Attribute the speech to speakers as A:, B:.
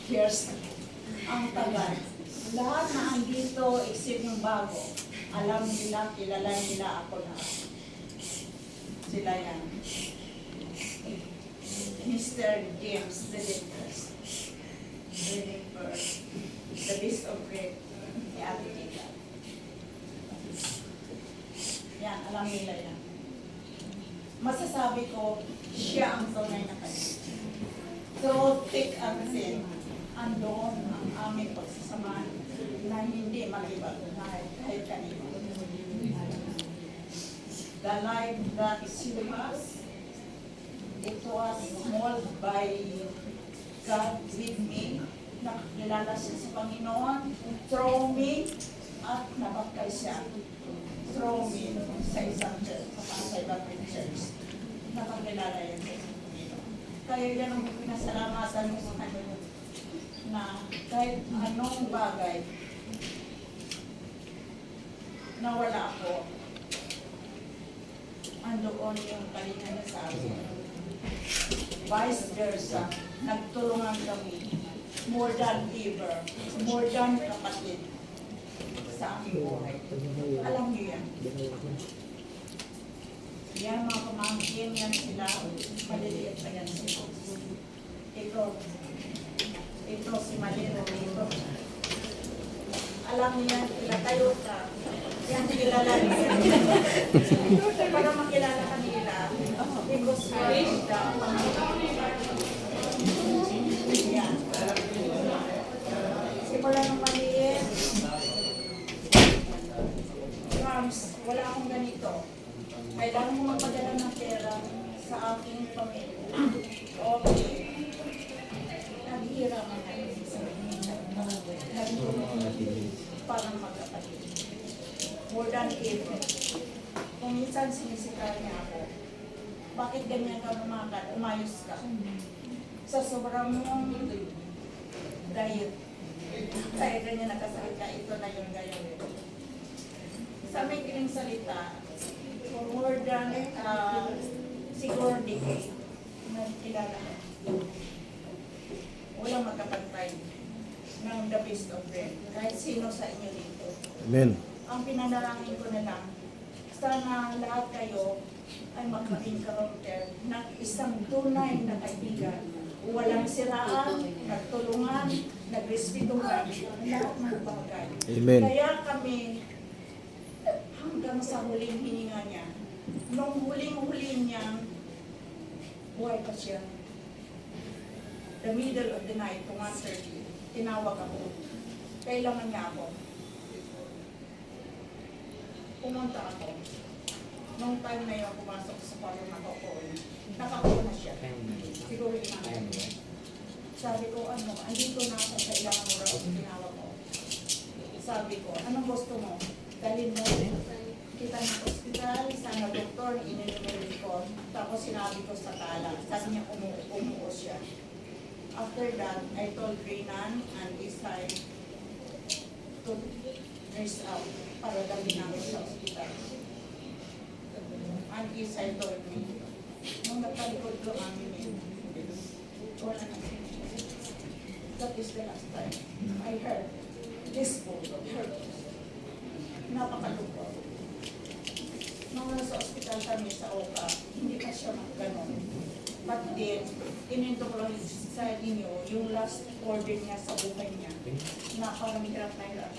A: years ang tagal. Lahat na andito, except yung bago, alam nila, kilala nila ako na. Sila yan. Mr. James, the Dentist. The Beast of Great, ni Ate Tita. Yan, alam nila yan. Masasabi ko, siya ang tunay na kanya. So, thick and thin, andoon ang aming pagsasamahan na hindi mag-iba kahit kanino. The life that she has, it was molded by God with me. Nakakilala siya sa Panginoon through me at nabaptay siya through me sa isang church, sa Baptist Church. Nakakilala yan sa isang Panginoon. Kaya yan ang pinasalamatan mo sa kanya na kahit anong bagay na wala ako, andoon yung kalinga niya sa akin. Vice versa, nagtulungan kami. More than ever, more than kapatid sa aming buhay. Alam niyo yan. Yan mga pamangkin, yan sila, maliliit pa yan sila. Ito si Malino, ito. Alam niyo yan, tayo ka. Yan kilala niya. Para makilala kanila, because the yan. Simula nung maliit, Mams, wala akong ganito. Kailangan mo magpadala ng pera sa aking pamilya. Okay. Naghihiraman na yun sa parang magkapatid. More than ever. Kung minsan sinisikal niya ako, bakit ganyan ka lumakad? Umayos ka. Sa sobrang mong diet, kaya ganyan nakasakit ka, ito na yung gayon. Sa may kiling salita, for more than siguro decade, nagkilala ko. Walang magkapantay ng the best of them, kahit sino sa inyo dito.
B: Amen.
A: Ang pinanalangin ko na lang, sana lahat kayo ay magka-encounter ng isang tunay na kaibigan. Walang siraan, nagtulungan, nagrespetuhan, lahat ng bagay.
B: Amen.
A: Kaya kami, hanggang sa huling hininga niya, nung huling-huling niya, buhay pa siya. The middle of the night, 1:30, tinawag ako. Kailangan niya ako. Pumunta ako. Nung time na yun, pumasok sa parang nakaupo na siya. Siguro yung sabi ko, andito na ako sa ilang oras, tinawag ko. Sabi ko, anong gusto mo? Dalhin mo kita ng hospital, sana doktor, ininumin ko. Tapos sinabi ko sa tala, sabi niya umuo siya. After that, I told Renan and Isay to nurse out para dalhin namin sa hospital. And Isay told me, nung nagkalikod ko amin yun, wala na siya. That is the last time I heard this book of her. Napakalungkot. Nung nasa ospital kami sa Oka, hindi pa siya magganon. But then, ininto ko lang sa inyo, yung last order niya sa buhay niya, na parang hirap na